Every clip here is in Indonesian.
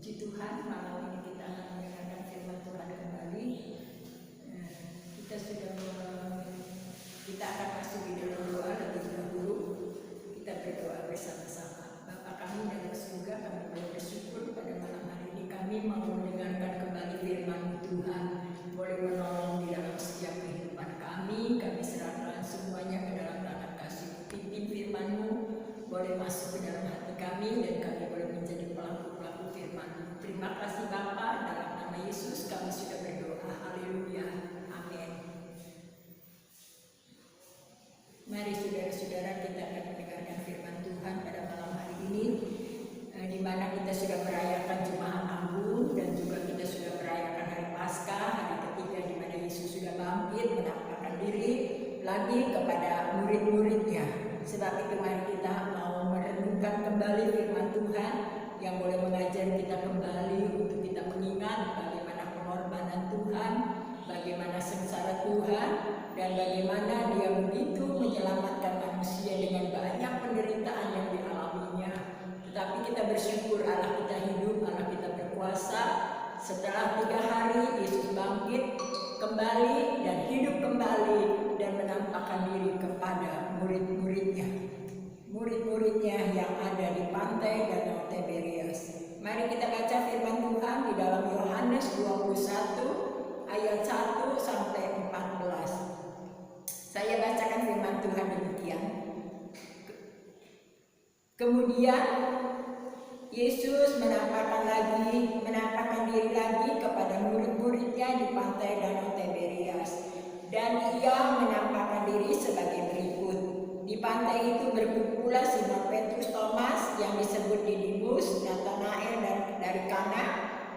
Puji Tuhan, malam ini kita akan mendengarkan firman Tuhan kembali. Kita akan masuk di dalam doa lebih dahulu. Kita berdoa bersama-sama. Bapa kami dalam surga, kami bersyukur pada malam hari ini kami mau mendengarkan kembali firman Tuhan. Boleh menolong di dalam setiap kehidupan kami. Kami serahkan semuanya ke dalam tangan kasih. Pimpin firman-Mu, boleh masuk ke dalam hati kami dan kami boleh menjadi pelaku-pelaku firman. Terima kasih Bapa, dalam nama Yesus kami sudah berdoa. Haleluya. Amin. Mari saudara-saudara, kita akan mendengarkan firman Tuhan pada malam hari ini, di mana kita sudah merayakan Jumat Agung dan juga kita sudah merayakan hari Paskah, hari ketiga di mana Yesus sudah bangkit menampakkan diri lagi kepada murid-muridnya. Sebab itu mari kita mau merenungkan kembali firman Tuhan yang boleh mengajar kita kembali untuk kita mengingat bagaimana pengorbanan Tuhan, bagaimana sengsara Tuhan, dan bagaimana Dia begitu menyelamatkan manusia dengan banyak penderitaan yang dialaminya. Tetapi kita bersyukur Allah kita hidup, Allah kita berkuasa. Setelah 3 hari Yesus bangkit kembali dan hidup kembali dan menampakkan diri kepada murid-muridnya yang ada di pantai Danau Tiberias. Mari kita baca firman Tuhan di dalam Yohanes 21 ayat 1 sampai 14. Saya bacakan firman Tuhan demikian. Kemudian Yesus menampakkan diri lagi kepada murid-muridnya di pantai Danau Tiberias, dan Ia menampakkan diri sebagai berikut. Di pantai itu berkumpulah Simon Petrus, Thomas yang disebut Didimus, Natanael dari Kana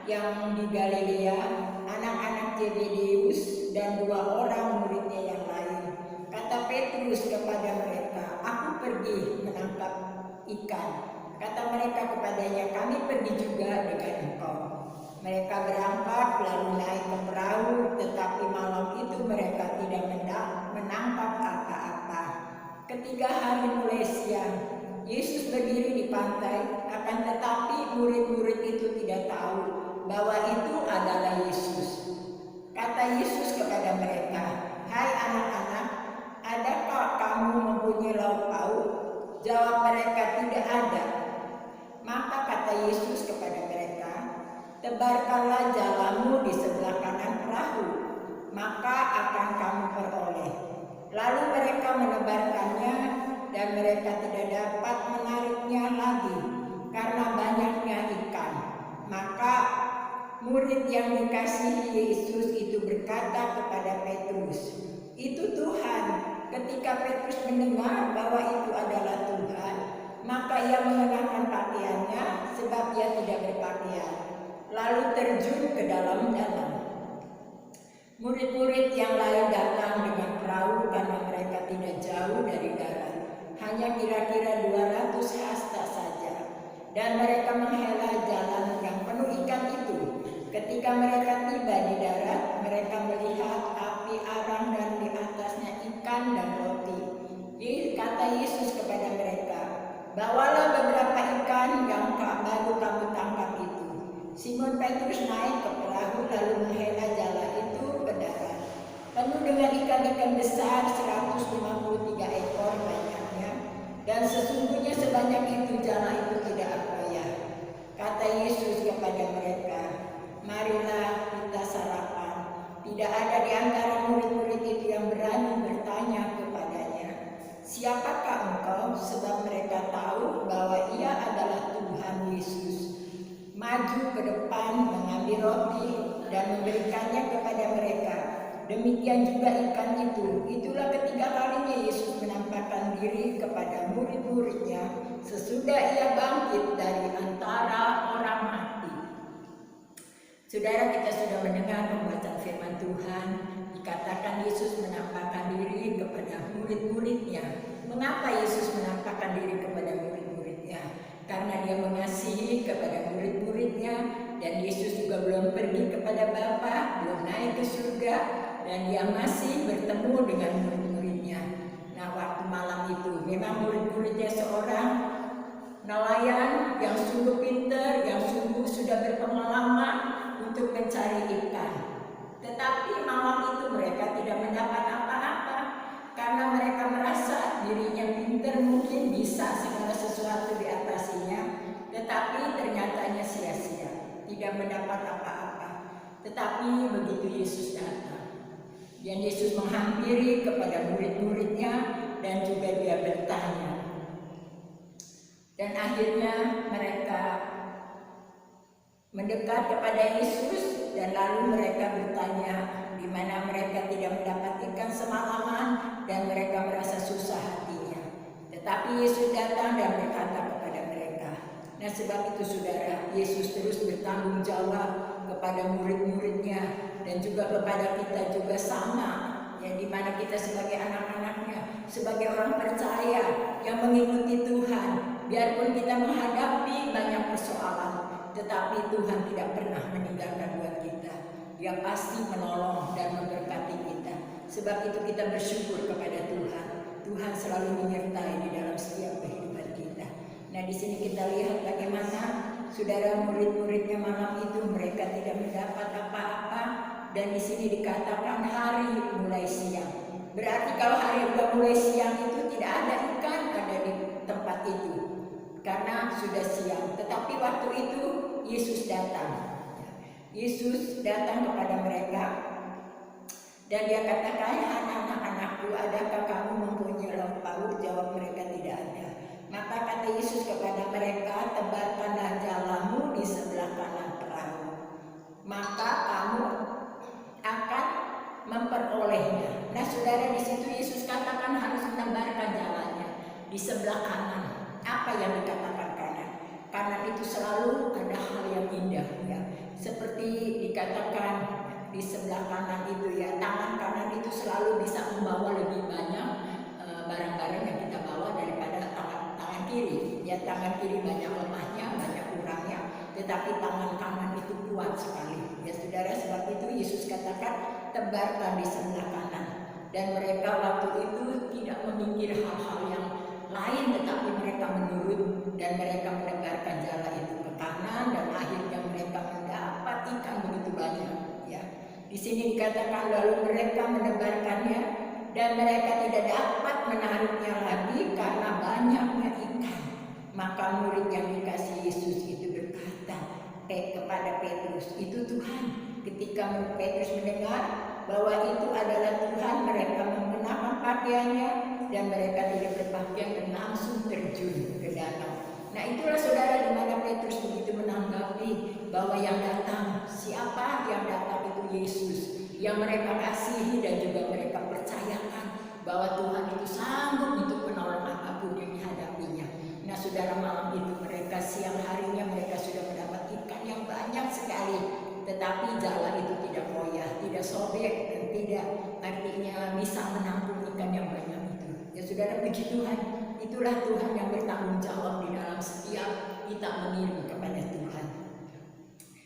yang di Galilea, anak-anak Zebedeus, dan 2 orang muridnya yang lain. Kata Petrus kepada mereka, "Aku pergi menangkap ikan." Kata mereka kepadanya, "Kami pergi juga dengan engkau." Mereka berangkat lalu naik ke perahu, tetapi malam itu mereka tidak menangkap apa-apa. Ketiga hari mulai siang, Yesus berdiri di pantai, akan tetapi murid-murid itu tidak tahu bahwa itu adalah Yesus. Kata Yesus kepada mereka, "Hai anak-anak, adakah kamu mempunyai lauk pauk?" Jawab mereka, "Tidak ada." Maka kata Yesus kepada mereka, "Tebarkanlah jalamu di sebelah kanan perahu, maka akan kamu peroleh." Lalu mereka menebarkannya dan mereka tidak dapat menariknya lagi karena banyaknya ikan. Maka murid yang dikasihi Yesus itu berkata kepada Petrus, "Itu Tuhan." Ketika Petrus mendengar bahwa itu adalah Tuhan, maka ia mengenakan pakaiannya sebab ia tidak berpakaian, lalu terjun ke dalam danau. Murid-murid yang lain datang dengan perahu karena mereka tidak jauh dari darat, hanya kira-kira 200 hasta saja, dan mereka menghela jalan yang penuh ikan itu. Ketika mereka tiba di darat, mereka melihat api arang dan di atasnya ikan dan roti. Kata Yesus kepada mereka, "Bawalah beberapa ikan yang baru kamu tangkap itu." Simon Petrus naik ke perahu lalu menghela jala itu ke darat, penuh dengan ikan-ikan besar 153 ekor banyaknya, dan sesungguhnya sebanyak itu jala itu tidak goyah. Kata Yesus kepada mereka, "Marilah kita sarapan." Tidak ada di antara murid-murid itu yang berani bertanya kepadanya, "Siapakah engkau?" Sebab mereka tahu bahwa Ia adalah Tuhan Yesus. Maju ke depan mengambil roti dan memberikannya kepada mereka. Demikian juga ikan itu. Itulah ketiga kalinya Yesus menampakkan diri kepada murid-muridnya sesudah Ia bangkit dari antara orang mati. Saudara, kita sudah mendengar pembacaan firman Tuhan. Dikatakan Yesus menampakkan diri kepada murid-muridnya. Mengapa Yesus menampakkan diri kepada murid-muridnya? Karena Dia mengasihi kepada murid-muridnya, dan Yesus juga belum pergi kepada Bapa, belum naik ke surga, dan Dia masih bertemu dengan murid-muridnya. Nah, waktu malam itu memang murid-muridnya seorang nelayan yang sungguh pintar, yang sungguh sudah Tetapi malam itu mereka tidak mendapat apa-apa karena mereka merasa dirinya pintar, mungkin bisa segala sesuatu diatasinya, tetapi ternyatanya sia-sia, tidak mendapat apa-apa. Tetapi begitu Yesus datang, dan Yesus menghampiri kepada murid-muridnya dan juga dia bertanya. Dan akhirnya mereka mendekat kepada Yesus dan lalu mereka bertanya, di mana mereka tidak mendapat ikan semalaman dan mereka merasa susah hatinya. Tetapi Yesus datang dan berkata kepada mereka. Nah, sebab itu saudara, Yesus terus bertanggung jawab kepada murid-muridnya dan juga kepada kita juga sama, ya, di mana kita sebagai anak-anaknya, sebagai orang percaya yang mengikuti Tuhan, biarpun kita menghadapi banyak persoalan, tetapi Tuhan tidak pernah meninggalkan buat kita. Dia pasti menolong dan memberkati kita. Sebab itu kita bersyukur kepada Tuhan. Tuhan selalu menyertai di dalam setiap kehidupan kita. Nah, di sini kita lihat bagaimana saudara murid-muridnya malam itu mereka tidak mendapat apa-apa, dan di sini dikatakan hari mulai siang. Berarti kalau hari udah mulai siang itu tidak ada ikan ada di tempat itu karena sudah siang. Tetapi waktu itu Yesus datang. Yesus datang kepada mereka dan dia katakan, anak-anakku, adakah kamu mempunyai lauk pauk? Jawab mereka, tidak ada. Maka kata Yesus kepada mereka, tebarkanlah jalamu di sebelah kanan perahu, maka kamu akan memperolehnya. Nah, saudara, di situ Yesus katakan harus menebarkan jalannya di sebelah kanan. Apa yang dikatakan kanan? Kanan itu selalu ada hal yang indah, ya. Seperti dikatakan di sebelah kanan itu, ya, tangan kanan itu selalu bisa membawa lebih banyak barang-barang yang kita bawa daripada tangan kiri. Ya, tangan kiri banyak lemahnya, banyak kurangnya, tetapi tangan kanan itu kuat sekali. Ya, saudara, sebab itu Yesus katakan tebarkan di sebelah kanan. Dan mereka waktu itu tidak memikir hal-hal yang lain, tetapi mereka menurut dan mereka menebarkan jala itu ke kanan, dan akhirnya mereka mendapat ikan begitu banyak. Ya, di sini dikatakan lalu mereka menebarkannya dan mereka tidak dapat menariknya lagi karena banyaknya ikan. Maka murid yang dikasih Yesus itu berkata kepada Petrus, itu Tuhan. Ketika Petrus mendengar bahwa itu adalah Tuhan, mereka mengenakan pakaiannya dan mereka tidak berpakaian dan langsung terjun ke danau. Nah, itulah saudara di mana Petrus begitu menanggapi bahwa yang datang, siapa yang datang itu Yesus, yang mereka kasihi dan juga mereka percayakan bahwa Tuhan itu sanggup untuk menolong apapun yang dihadapinya. Nah, saudara, malam itu mereka siang harinya mereka sudah mendapat ikan yang banyak sekali, tetapi jala itu tidak koyak, tidak sobek, dan tidak artinya bisa menampung ikan yang banyak itu. Ya, saudara, puji Tuhan, itulah Tuhan yang bertanggung jawab di dalam setiap kita mengiring kepada Tuhan.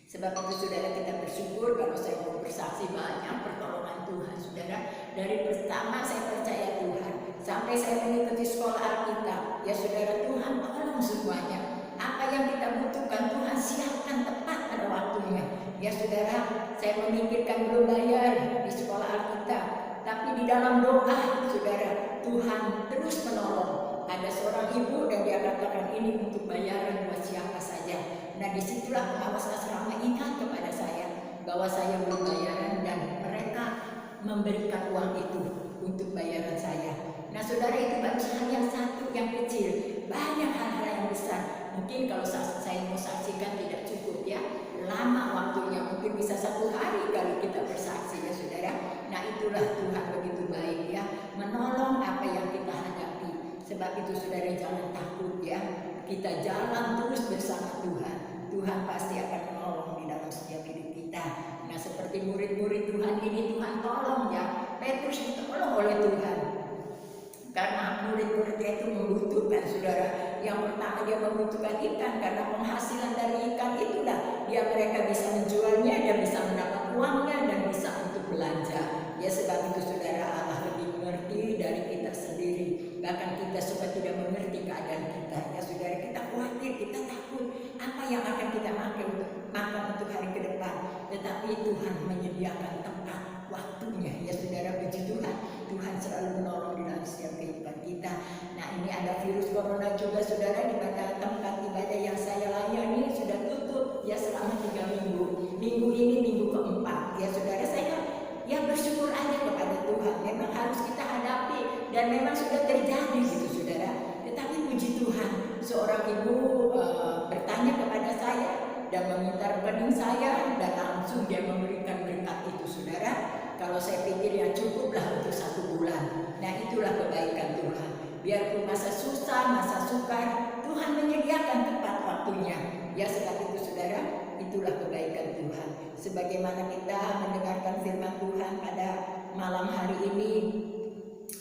Sebab itu saudara, kita bersyukur. Kalau saya mau bersaksi banyak pertolongan Tuhan, saudara, dari pertama saya percaya Tuhan sampai saya mengikuti sekolah Alkitab, ya saudara, Tuhan tolong semuanya. Apa yang kita butuhkan Tuhan siapkan tepat pada waktunya. Ya saudara, saya memikirkan belum bayar di sekolah Alkitab, tapi di dalam doa saudara, Tuhan terus menolong. Ada seorang ibu dan dia katakan ini untuk bayaran buat siapa saja. Nah, disitulah pengawas asrama ingat kepada saya bahwa saya belum bayaran dan mereka memberikan uang itu untuk bayaran saya. Nah, saudara, itu baru yang satu yang kecil, banyak hal-hal yang besar. Mungkin kalau saya mau saksikan tidak cukup, ya, lama waktunya, mungkin bisa 1 hari kalau kita bersaksi, ya saudara. Nah, itulah Tuhan begitu baik, ya, menolong apa yang kita hadapi. Sebab itu saudara, jangan takut, ya, kita jalan terus bersama Tuhan. Tuhan pasti akan menolong di dalam setiap hidup kita. Nah, seperti murid-murid Tuhan ini, Tuhan tolong, ya. Petrus ditolong oleh Tuhan karena murid-muridnya itu membutuhkan, saudara. Yang pertama dia membutuhkan ikan, karena penghasilan dari ikan itulah dia mereka bisa menjualnya dan bisa mendapat uangnya dan bisa untuk belanja. Ya, sebab itu saudara, Allah lebih mengerti dari kita sendiri. Bahkan kita suka tidak mengerti keadaan kita. Ya saudara, kita khawatir, kita takut apa yang akan kita makan untuk hari ke depan. Tetapi Tuhan menyediakan tempat waktunya. Ya saudara, puji Tuhan, Tuhan selalu menolong di dalam setiap kehidupan kita. Nah, ini ada virus corona juga saudara, di mana tempat ibadah yang saya layani sudah tutup ya selama 3 minggu. Minggu ini minggu keempat. Ya saudara, saya ya bersyukur aja kepada Tuhan. Memang harus kita hadapi dan memang sudah terjadi gitu saudara. Tetapi puji Tuhan, seorang ibu bertanya kepada saya dan meminta rekening saya, dan langsung dia memberikan berkat itu saudara. Kalau saya pikir ya cukuplah untuk 1 bulan. Nah, itulah kebaikan Tuhan. Biarpun masa susah, masa sukar, Tuhan menyediakan tepat waktunya. Ya, sebab itu saudara, itulah kebaikan Tuhan. Sebagaimana kita mendengarkan firman Tuhan pada malam hari ini,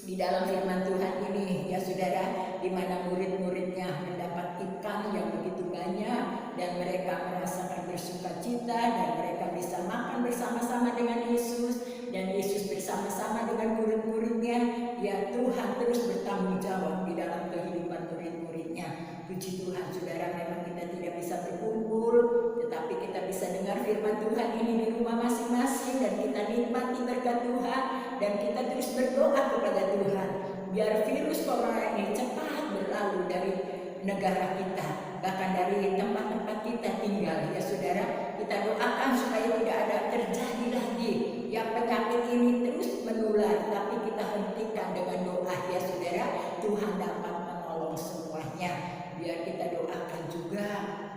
di dalam firman Tuhan ini ya saudara, di mana murid-muridnya mendapat ikan yang begitu banyak dan mereka merasakan bersukacita dan mereka bisa makan bersama-sama dengan Yesus, dan Yesus bersama-sama dengan murid-muridnya. Ya, Tuhan terus bertanggung jawab di dalam kehidupan murid-muridnya. Puji Tuhan saudara, memang kita tidak bisa berkumpul, tetapi kita bisa dengar firman Tuhan ini di rumah masing-masing dan kita nikmati berkat Tuhan, dan kita terus berdoa kepada Tuhan biar virus corona ini cepat berlalu dari negara kita, bahkan dari tempat-tempat kita tinggal. Ya saudara, kita doakan supaya tidak ada terjadi lagi yang penyakit ini terus menular, tapi kita hentikan dengan doa ya saudara. Tuhan dapat menolong semuanya. Biar kita doakan juga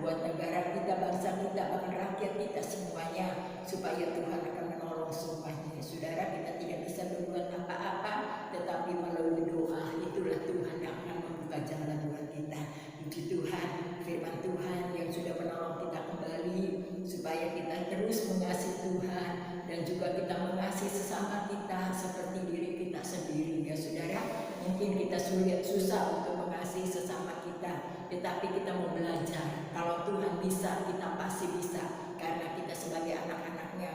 buat negara kita, bangsa kita, bahkan rakyat kita semuanya, supaya Tuhan akan menolong semuanya. Saudara, kita tidak bisa berbuat apa-apa, tetapi melalui doa itulah Tuhan yang akan membuka jalan buat kita. Puji Tuhan, firman Tuhan yang sudah menolong kita kembali, supaya kita terus mengasihi Tuhan dan juga kita mengasihi sesama kita seperti diri kita sendiri. Ya saudara, mungkin kita susah untuk mengasihi sesama kita, tetapi kita mau belajar. Kalau Tuhan bisa, kita pasti bisa, karena kita sebagai anak-anaknya,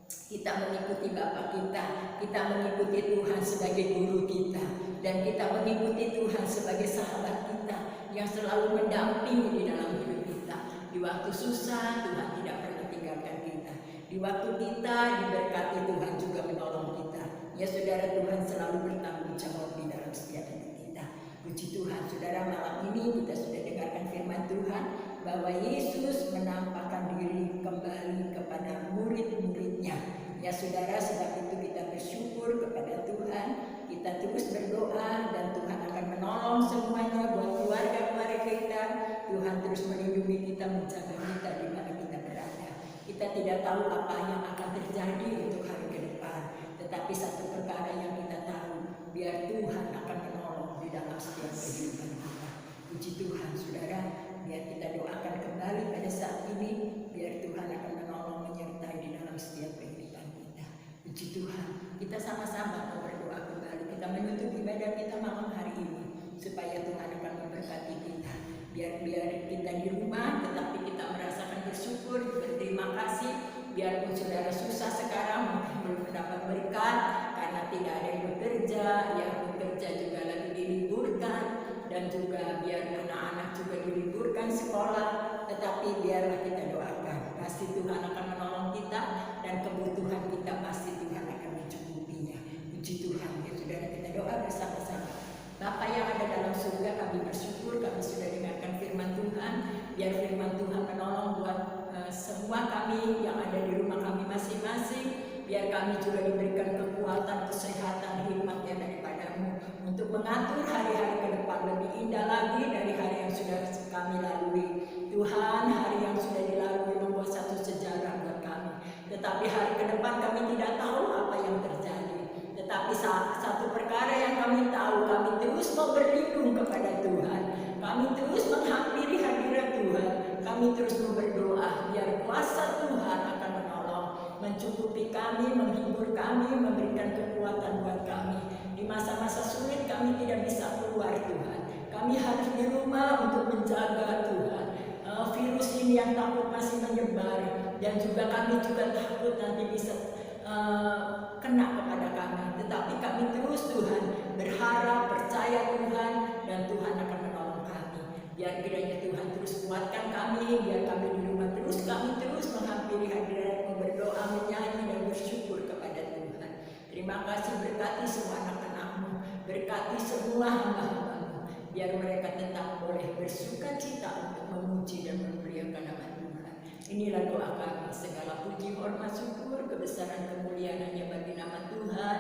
kita mengikuti Bapa kita mengikuti Tuhan sebagai guru kita, dan kita mengikuti Tuhan sebagai sahabat kita yang selalu mendampingi di dalam hidup kita. Di waktu susah, Tuhan tidak pernah tinggalkan kita. Di waktu kita diberkati, Tuhan juga menolong kita. Ya saudara, Tuhan selalu bertanggung jawab di dalam setiap hidup kita. Puji Tuhan saudara, malam ini kita sudah dengarkan firman Tuhan bahwa Yesus menampakkan diri kembali kepada murid-muridnya. Ya saudara, sebab itu kita bersyukur kepada Tuhan, kita terus berdoa dan Tuhan akan menolong semuanya buat keluarga-keluarga kita. Tuhan terus melindungi kita, menjaga kita di mana kita berada. Kita tidak tahu apa yang akan terjadi untuk hari ke depan, tetapi satu perkara yang kita tahu, biar Tuhan akan menolong di dalam setiap kehidupan kita. Puji Tuhan saudara, biar kita doakan kembali pada saat ini, biar Tuhan akan menolong menyertai di dalam setiap kehidupan kita. Puji Tuhan, kita sama-sama berdoa kembali. Kita menutup ibadah kita malam hari ini, supaya Tuhan akan memberkati kita. Biar kita di rumah, tetapi kita merasakan bersyukur, berterima kasih. Biarpun saudara susah sekarang, mungkin belum mendapat berkat karena tidak ada yang bekerja, yang bekerja juga lagi diliburkan, dan juga biar anak-anak juga diliburkan sekolah. Tetapi biarlah kita doakan, pasti Tuhan akan menolong kita, dan kebutuhan kita pasti Tuhan akan mencukupinya. Puji Tuhan ya saudara, kita doa bersama-sama. Bapa yang ada dalam surga, kami bersyukur kami sudah dengarkan firman Tuhan. Biar firman Tuhan menolong buat semua kami yang ada di rumah kami masing-masing. Biar kami juga diberikan kekuatan, kesehatan, hikmat yang daripada-Mu untuk mengatur hari-hari ke depan lebih indah lagi dari hari yang sudah kami lalui. Tuhan, hari yang sudah dilalui membuat satu sejarah buat kami. Tetapi hari ke depan kami tidak tahu apa yang terjadi. Tetapi satu perkara yang kami tahu, kami terus mau berlindung kepada Tuhan. Kami terus menghampiri hadirat Tuhan. Kami terus berdoa biar kuasa Tuhan akan menolong, mencukupi kami, menghibur kami, memberikan kekuatan buat kami. Di masa-masa sulit kami tidak bisa keluar Tuhan. Kami harus di rumah untuk menjaga Tuhan. Virus ini yang takut masih menyebar, dan juga kami juga takut nanti bisa kena kepada kami. Tetapi kami terus Tuhan berharap, percaya Tuhan, dan Tuhan akan menolong kami. Biar kiranya Tuhan terus kuatkan kami, biar kami di rumah terus, kami terus menghampiri hadirat-Mu, berdoa, menyanyi, dan bersyukur kepada Tuhan. Terima kasih, berkati semua anak-anak-Mu, berkati semua hamba-hamba-Mu, biar mereka tetap boleh bersuka cita untuk memuji dan memuliakan nama Tuhan. Inilah doa kami, segala puji, hormat, syukur, kebesaran, kemuliaan hanya bagi nama Tuhan